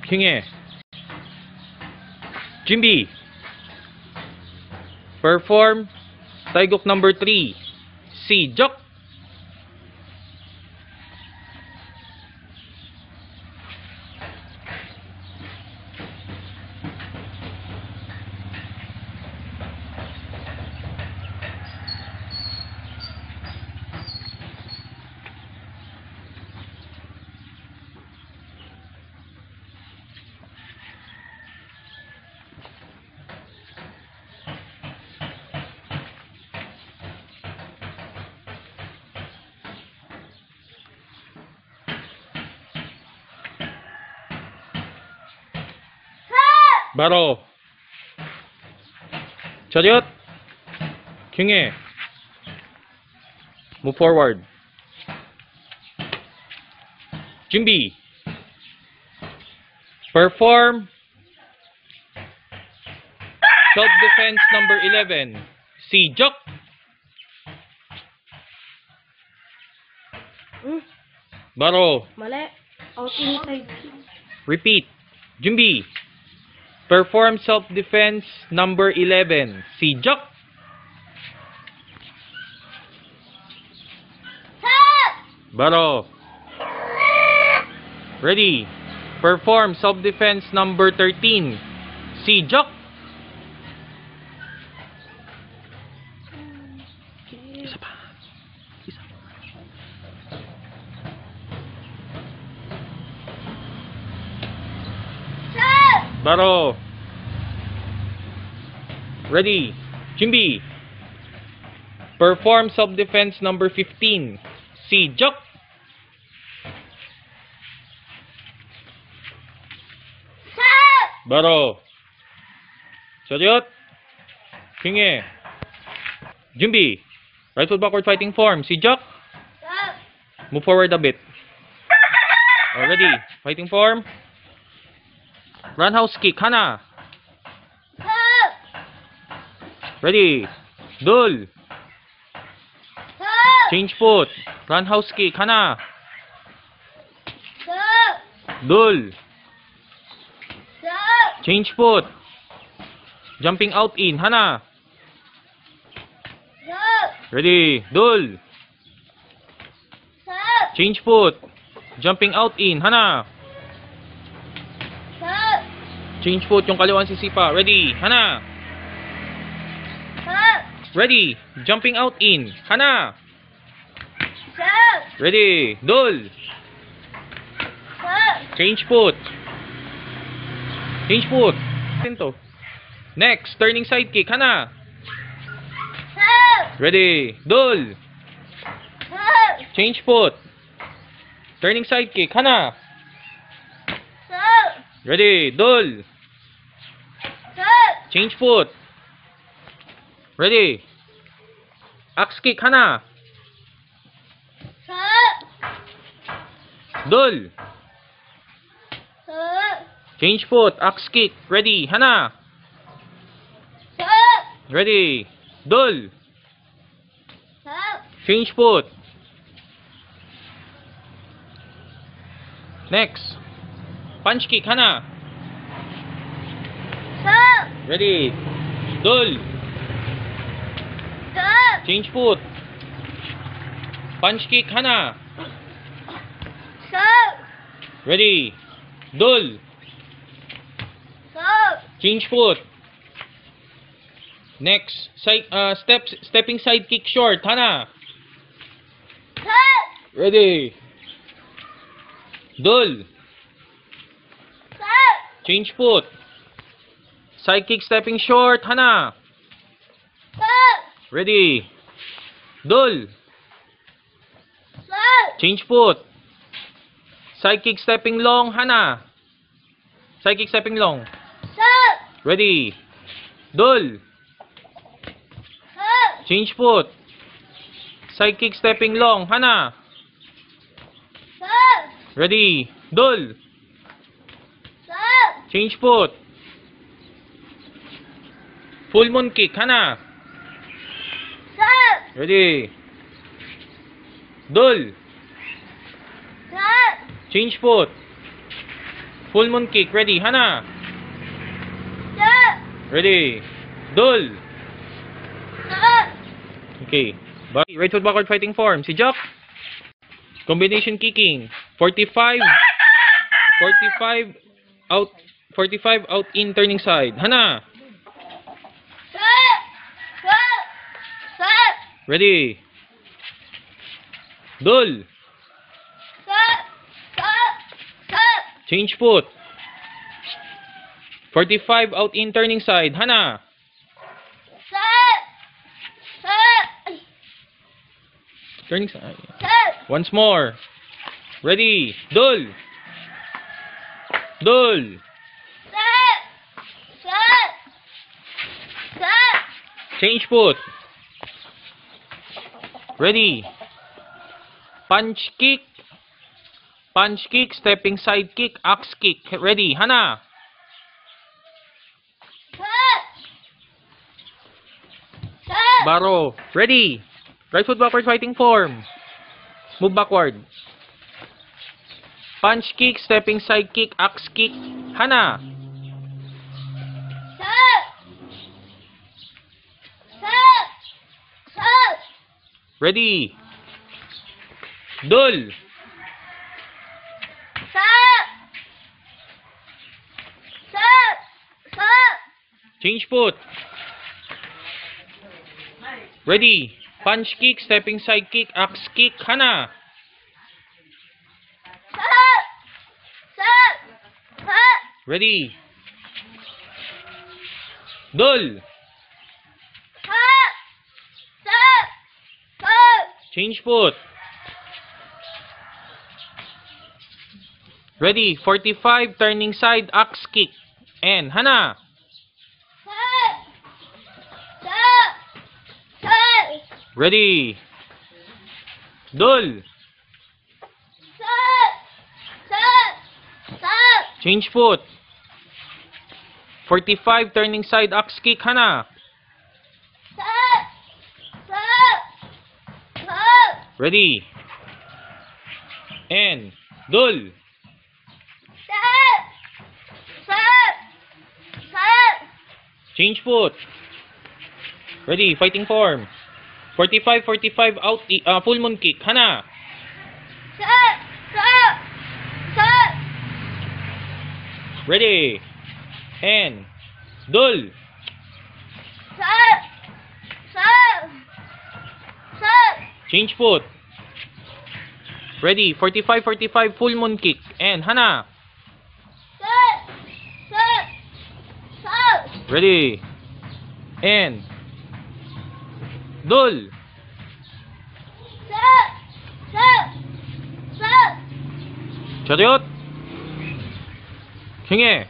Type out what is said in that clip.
킹해. 준비. Perform taigok number 3. 시작. 바로 차렷. 킹해. Move forward. 준비. Perform self-defense number 11. 시작. 바로 Mali. Out inside. repeat. 준비. Perform self-defense number 11. 시작. 바로 ready. Perform self-defense number 13. 시작. Isa pa. Isa. 바로 ready. 준비. Perform self-defense number 15. 시작. 바로 차렷. 킹해. 준비. Right foot backward fighting form. 시작. Move forward a bit. Ready. Fighting form. Roundhouse kick. 하나. Ready. 둘. Change foot. Roundhouse kick. 하나. 둘. Change foot. Jumping out in. 하나. Ready. 둘. Change foot. Jumping out in. 하나. Change foot. Yung kaliwang sisipa. Ready. 하나. Ready. Jumping out in. 하나. Ready. 둘. Change foot. Change foot. Ito. Next. Turning side kick. 하나. Ready. 둘. Change foot. Turning side kick. 하나. Ready. 둘. Change foot. Ready. Axe kick. 하나. 둘. Change foot. Axe kick. Ready. 하나. Ready. 둘. Change foot. Next. Punch kick. 하나. Ready. 둘. Change foot. Punch kick. 하나. Ready. 둘. Change foot. Next. Stepping side kick short. 하나. Ready. 둘. Change foot. Side kick stepping short. 하나. Ready. 둘. Change foot. Side kick stepping long. 하나. Side kick stepping long. Ready. 둘. Change foot. Side kick stepping long. 하나. Ready. 둘. Change foot. Full moon kick. 하나. Ready. 둘. Change foot. Full moon kick. Ready. Hana. Set. Ready. Dul. Set. Okay. Right foot backward fighting form. Si Jack. Combination kicking. 45. 45 out. 45 out in turning side. Hana. Set. Set. Set. Ready. Dul. Set. Set. Set. Change foot. 45 out in turning side. Hana. Set. Set. Turning side. Set. Once more. Ready. Dul. Dul. Set. Set. Set. Change foot. Ready. Punch kick. Punch kick. Stepping side kick. Axe kick. Ready. Hana. Set. Set. Baro. Ready. Right foot backward fighting form. Move backward. Punch kick. Stepping side kick. Axe kick. Hana. Set. Set. Set. Ready. Dul. Set. Set. Set. Change foot. Ready. Punch kick. Stepping side kick. Axe kick. Hana. Set. Set. Set. Ready. Dul. Set. Set. Set. Change foot. Ready. 45 turning side axe kick. And Hana. Set. Set. Set. Ready. Dul. Set. Set. Set. Change foot. 45 turning side axe kick. Hana. Set. Set. Set. Ready. And Dul. Set. Set. Set. Change foot. Ready. Fighting form. 45 out. Full moon kick. Hana. Set. Set. Set. Ready. And Dul. Set. Set. Set. Change foot. Ready. 45 full moon kick. And Hana. Set. Set. Set. Ready. And Dul. Set. Set. Set. Chariot. Hinge.